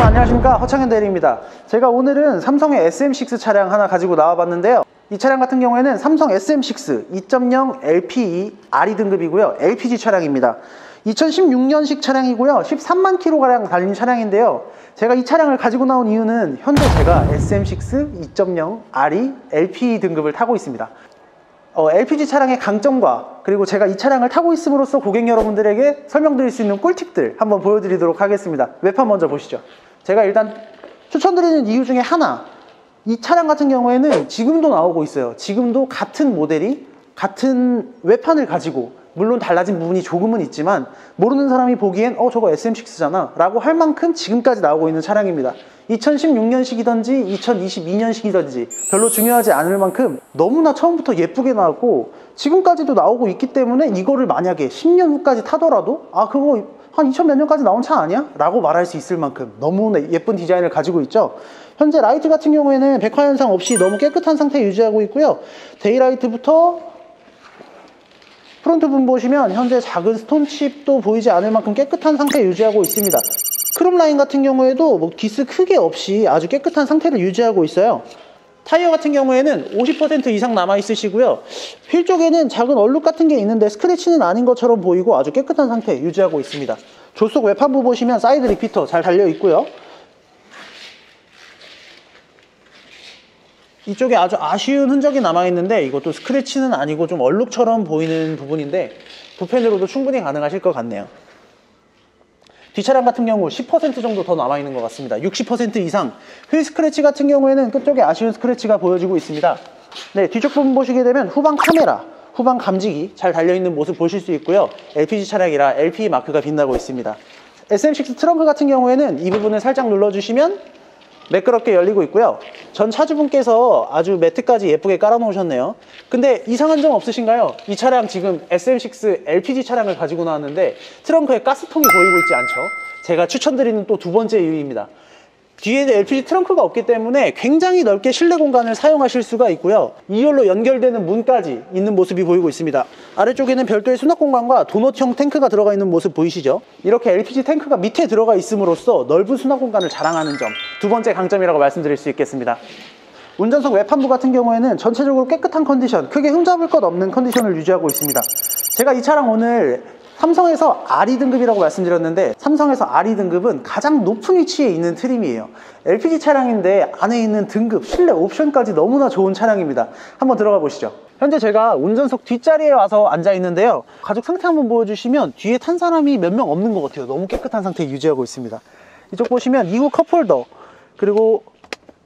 안녕하십니까, 허창현 대리입니다. 제가 오늘은 삼성의 SM6 차량 하나 가지고 나와봤는데요. 이 차량 같은 경우에는 삼성 SM6 2.0 LPE RE 등급이고요, LPG 차량입니다. 2016년식 차량이고요, 13만 킬로가량 달린 차량인데요. 제가 이 차량을 가지고 나온 이유는 현재 제가 SM6 2.0 RE LPE 등급을 타고 있습니다. LPG 차량의 강점과 그리고 제가 이 차량을 타고 있음으로써 고객 여러분들에게 설명드릴 수 있는 꿀팁들 한번 보여드리도록 하겠습니다. 외판 먼저 보시죠. 제가 일단 추천드리는 이유 중에 하나, 이 차량 같은 경우에는 지금도 나오고 있어요. 지금도 같은 모델이 같은 외판을 가지고, 물론 달라진 부분이 조금은 있지만 모르는 사람이 보기엔 저거 SM6잖아 라고 할 만큼 지금까지 나오고 있는 차량입니다. 2016년식이든지 2022년식이든지 별로 중요하지 않을 만큼 너무나 처음부터 예쁘게 나왔고 지금까지도 나오고 있기 때문에 이거를 만약에 10년 후까지 타더라도 그거 한 2000 몇 년까지 나온 차 아니야? 라고 말할 수 있을 만큼 너무나 예쁜 디자인을 가지고 있죠. 현재 라이트 같은 경우에는 백화 현상 없이 너무 깨끗한 상태 유지하고 있고요. 데이라이트부터 프론트 부분 보시면 현재 작은 스톤칩도 보이지 않을 만큼 깨끗한 상태 유지하고 있습니다. 크롬 라인 같은 경우에도 기스 크게 없이 아주 깨끗한 상태를 유지하고 있어요. 타이어 같은 경우에는 50% 이상 남아 있으시고요. 휠 쪽에는 작은 얼룩 같은 게 있는데 스크래치는 아닌 것처럼 보이고 아주 깨끗한 상태 유지하고 있습니다. 조속 외판부 보시면 사이드 리피터 잘 달려 있고요. 이쪽에 아주 아쉬운 흔적이 남아있는데 이것도 스크래치는 아니고 좀 얼룩처럼 보이는 부분인데 붓펜으로도 충분히 가능하실 것 같네요. 뒷차량 같은 경우 10% 정도 더 남아있는 것 같습니다. 60% 이상. 휠 스크래치 같은 경우에는 끝쪽에 아쉬운 스크래치가 보여지고 있습니다. 네, 뒤쪽 부분 보시게 되면 후방 카메라, 후방 감지기 잘 달려있는 모습 보실 수 있고요. LPG 차량이라 LPE 마크가 빛나고 있습니다. SM6 트렁크 같은 경우에는 이 부분을 살짝 눌러주시면 매끄럽게 열리고 있고요. 전 차주분께서 아주 매트까지 예쁘게 깔아 놓으셨네요. 근데 이상한 점 없으신가요? 이 차량 지금 SM6 LPG 차량을 가지고 나왔는데 트렁크에 가스통이 보이고 있지 않죠? 제가 추천드리는 또 두 번째 이유입니다. 뒤에 LPG 트렁크가 없기 때문에 굉장히 넓게 실내 공간을 사용하실 수가 있고요. 2열로 연결되는 문까지 있는 모습이 보이고 있습니다. 아래쪽에는 별도의 수납 공간과 도넛형 탱크가 들어가 있는 모습 보이시죠? 이렇게 LPG 탱크가 밑에 들어가 있음으로써 넓은 수납 공간을 자랑하는 점, 두 번째 강점이라고 말씀드릴 수 있겠습니다. 운전석 외판부 같은 경우에는 전체적으로 깨끗한 컨디션, 크게 흠잡을 것 없는 컨디션을 유지하고 있습니다. 제가 이 차량 오늘 삼성에서 RE 등급이라고 말씀드렸는데 삼성에서 RE 등급은 가장 높은 위치에 있는 트림이에요. LPG 차량인데 안에 있는 등급, 실내 옵션까지 너무나 좋은 차량입니다. 한번 들어가 보시죠. 현재 제가 운전석 뒷자리에 와서 앉아 있는데요. 가죽 상태 한번 보여주시면 뒤에 탄 사람이 몇 명 없는 것 같아요. 너무 깨끗한 상태 유지하고 있습니다. 이쪽 보시면 이후 컵홀더, 그리고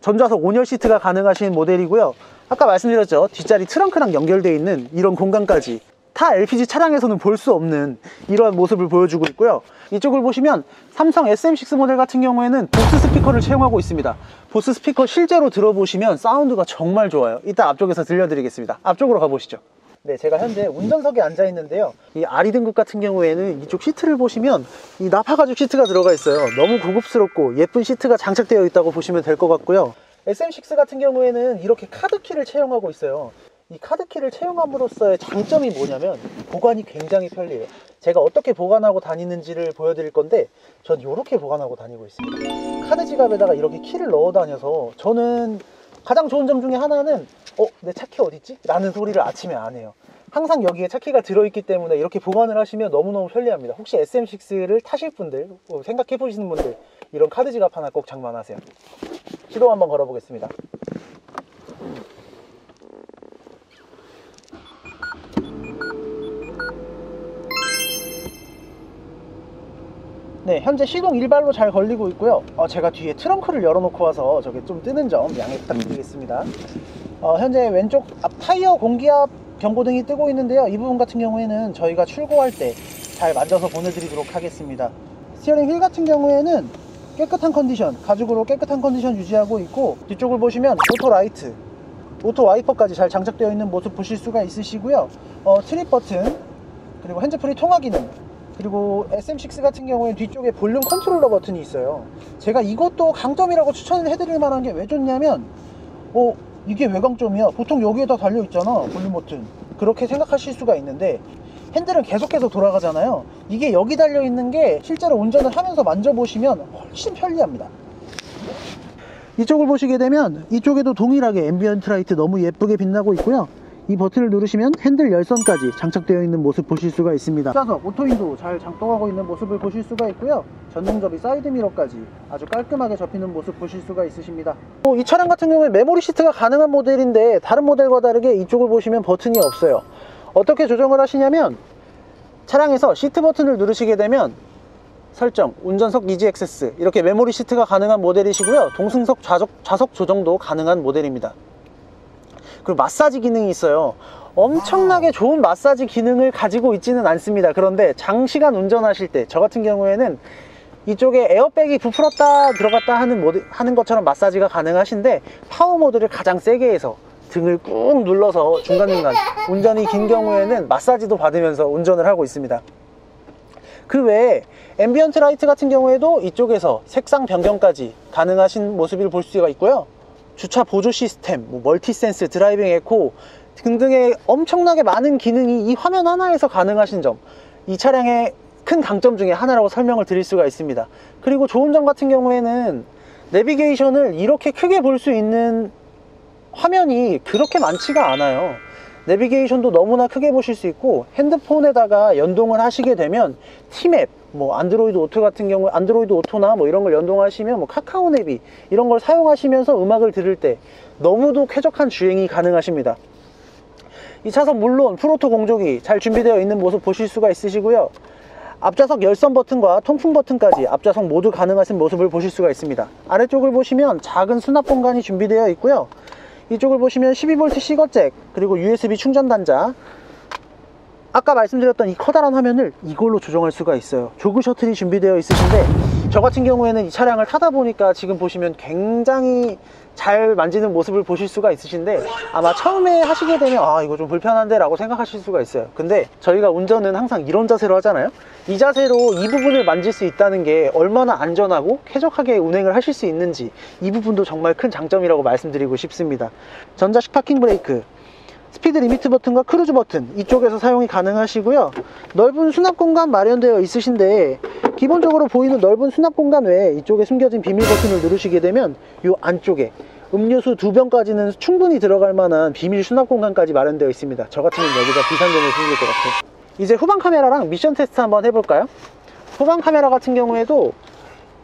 전좌석 온열 시트가 가능하신 모델이고요. 아까 말씀드렸죠, 뒷자리 트렁크랑 연결되어 있는 이런 공간까지 타 LPG 차량에서는 볼 수 없는 이러한 모습을 보여주고 있고요. 이쪽을 보시면 삼성 SM6 모델 같은 경우에는 보스 스피커를 채용하고 있습니다. 보스 스피커 실제로 들어보시면 사운드가 정말 좋아요. 이따 앞쪽에서 들려드리겠습니다. 앞쪽으로 가보시죠. 네, 제가 현재 운전석에 앉아 있는데요. 이 RE 등급 같은 경우에는 이쪽 시트를 보시면 이 나파 가죽 시트가 들어가 있어요. 너무 고급스럽고 예쁜 시트가 장착되어 있다고 보시면 될 것 같고요. SM6 같은 경우에는 이렇게 카드키를 채용하고 있어요. 이 카드키를 채용함으로써의 장점이 뭐냐면 보관이 굉장히 편리해요. 제가 어떻게 보관하고 다니는지를 보여드릴 건데 전 이렇게 보관하고 다니고 있습니다. 카드 지갑에다가 이렇게 키를 넣어 다녀서 저는 가장 좋은 점 중에 하나는 내 차키 어딨지? 라는 소리를 아침에 안 해요. 항상 여기에 차키가 들어있기 때문에 이렇게 보관을 하시면 너무너무 편리합니다. 혹시 SM6를 타실 분들, 생각해 보시는 분들 이런 카드 지갑 하나 꼭 장만하세요. 시동 한번 걸어 보겠습니다. 네, 현재 시동 일발로 잘 걸리고 있고요. 제가 뒤에 트렁크를 열어놓고 와서 저게 좀 뜨는 점 양해 부탁드리겠습니다. 현재 왼쪽 앞 타이어 공기압 경고등이 뜨고 있는데요. 이 부분 같은 경우에는 저희가 출고할 때 잘 만져서 보내드리도록 하겠습니다. 스티어링 휠 같은 경우에는 깨끗한 컨디션, 가죽으로 깨끗한 컨디션 유지하고 있고 뒤쪽을 보시면 오토 라이트, 오토 와이퍼까지 잘 장착되어 있는 모습 보실 수가 있으시고요. 트립 버튼, 그리고 핸즈프리 통화 기능, 그리고 SM6 같은 경우에 뒤쪽에 볼륨 컨트롤러 버튼이 있어요. 제가 이것도 강점이라고 추천을 해드릴 만한 게 왜 좋냐면 이게 왜 강점이야? 보통 여기에다 달려있잖아, 볼륨 버튼. 그렇게 생각하실 수가 있는데 핸들은 계속해서 돌아가잖아요. 이게 여기 달려있는 게 실제로 운전을 하면서 만져보시면 훨씬 편리합니다. 이쪽을 보시게 되면 이쪽에도 동일하게 앰비언트 라이트 너무 예쁘게 빛나고 있고요. 이 버튼을 누르시면 핸들 열선까지 장착되어 있는 모습 보실 수가 있습니다. 좌석 오토윈도 잘 작동하고 있는 모습을 보실 수가 있고요. 전동 접이 사이드 미러까지 아주 깔끔하게 접히는 모습 보실 수가 있으십니다. 이 차량 같은 경우에 메모리 시트가 가능한 모델인데 다른 모델과 다르게 이쪽을 보시면 버튼이 없어요. 어떻게 조정을 하시냐면 차량에서 시트 버튼을 누르시게 되면 설정, 운전석 이지 액세스 이렇게 메모리 시트가 가능한 모델이시고요. 동승석 좌석 조정도 가능한 모델입니다. 그리고 마사지 기능이 있어요. 엄청나게 좋은 마사지 기능을 가지고 있지는 않습니다. 그런데 장시간 운전하실 때 저 같은 경우에는 이쪽에 에어백이 부풀었다 들어갔다 하는 것처럼 마사지가 가능하신데 파워 모드를 가장 세게 해서 등을 꾹 눌러서 중간중간 운전이 긴 경우에는 마사지도 받으면서 운전을 하고 있습니다. 그 외에 앰비언트 라이트 같은 경우에도 이쪽에서 색상 변경까지 가능하신 모습을 볼 수가 있고요. 주차 보조 시스템, 멀티센스, 드라이빙 에코 등등의 엄청나게 많은 기능이 이 화면 하나에서 가능하신 점, 이 차량의 큰 강점 중에 하나라고 설명을 드릴 수가 있습니다. 그리고 좋은 점 같은 경우에는 내비게이션을 이렇게 크게 볼 수 있는 화면이 그렇게 많지가 않아요. 내비게이션도 너무나 크게 보실 수 있고 핸드폰에다가 연동을 하시게 되면 티맵, 안드로이드 오토 같은 경우 안드로이드 오토나 이런 걸 연동하시면 카카오 내비 이런 걸 사용하시면서 음악을 들을 때 너무도 쾌적한 주행이 가능하십니다. 이 차선 물론 프로토 공조기 잘 준비되어 있는 모습 보실 수가 있으시고요. 앞좌석 열선 버튼과 통풍 버튼까지 앞좌석 모두 가능하신 모습을 보실 수가 있습니다. 아래쪽을 보시면 작은 수납 공간이 준비되어 있고요. 이쪽을 보시면 12V C거잭 그리고 USB 충전 단자, 아까 말씀드렸던 이 커다란 화면을 이걸로 조정할 수가 있어요. 조그 셔틀이 준비되어 있으신데 저 같은 경우에는 이 차량을 타다 보니까 지금 보시면 굉장히 잘 만지는 모습을 보실 수가 있으신데 아마 처음에 하시게 되면 이거 좀 불편한데 라고 생각하실 수가 있어요. 근데 저희가 운전은 항상 이런 자세로 하잖아요. 이 자세로 이 부분을 만질 수 있다는 게 얼마나 안전하고 쾌적하게 운행을 하실 수 있는지 이 부분도 정말 큰 장점이라고 말씀드리고 싶습니다. 전자식 파킹 브레이크, 스피드 리미트 버튼과 크루즈 버튼 이쪽에서 사용이 가능하시고요. 넓은 수납 공간 마련되어 있으신데 기본적으로 보이는 넓은 수납 공간 외에 이쪽에 숨겨진 비밀 버튼을 누르시게 되면 이 안쪽에 음료수 2병까지는 충분히 들어갈 만한 비밀 수납 공간까지 마련되어 있습니다. 저 같으면 여기다 비상금을 숨길 것 같아요. 이제 후방 카메라랑 미션 테스트 한번 해볼까요? 후방 카메라 같은 경우에도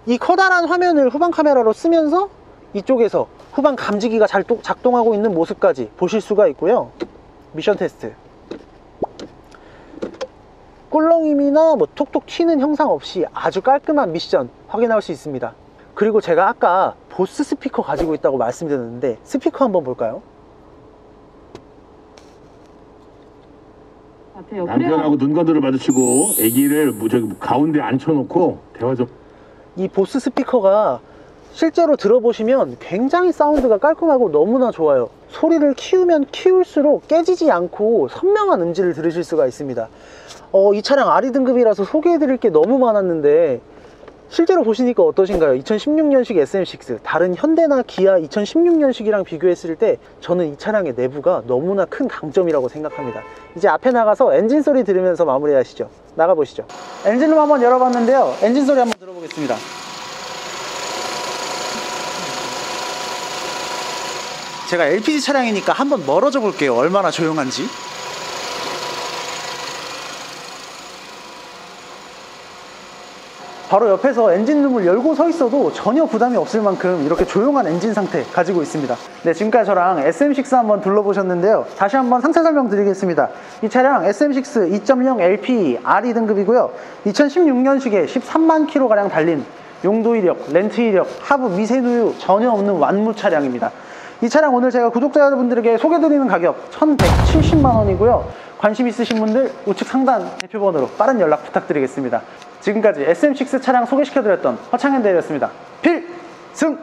이 커다란 화면을 후방 카메라로 쓰면서 이쪽에서 후방 감지기가 잘 작동하고 있는 모습까지 보실 수가 있고요. 미션 테스트 꿀렁임이나 톡톡 튀는 형상 없이 아주 깔끔한 미션 확인할 수 있습니다. 그리고 제가 아까 보스 스피커 가지고 있다고 말씀드렸는데 스피커 한번 볼까요? 남편하고 눈가도를 마주치고 아기를 가운데 앉혀놓고 대화 좀. 이 보스 스피커가 실제로 들어보시면 굉장히 사운드가 깔끔하고 너무나 좋아요. 소리를 키우면 키울수록 깨지지 않고 선명한 음질을 들으실 수가 있습니다. 이 차량 RE 등급이라서 소개해드릴 게 너무 많았는데 실제로 보시니까 어떠신가요? 2016년식 SM6 다른 현대나 기아 2016년식이랑 비교했을 때 저는 이 차량의 내부가 너무나 큰 강점이라고 생각합니다. 이제 앞에 나가서 엔진 소리 들으면서 마무리하시죠. 나가보시죠. 엔진룸 한번 열어봤는데요. 엔진 소리 한번 들어보겠습니다. 제가 LPG 차량이니까 한번 멀어져 볼게요. 얼마나 조용한지. 바로 옆에서 엔진룸을 열고 서 있어도 전혀 부담이 없을 만큼 이렇게 조용한 엔진 상태 가지고 있습니다. 네, 지금까지 저랑 SM6 한번 둘러보셨는데요. 다시 한번 상세 설명 드리겠습니다. 이 차량 SM6 2.0 LP RE 등급이고요. 2016년식에 13만 km가량 달린 용도 이력, 렌트 이력, 하부 미세누유 전혀 없는 완무 차량입니다. 이 차량 오늘 제가 구독자 여러분들에게 소개드리는 가격 1170만원이고요 관심 있으신 분들 우측 상단 대표번호로 빠른 연락 부탁드리겠습니다. 지금까지 SM6 차량 소개시켜드렸던 허창현 대리였습니다. 필승!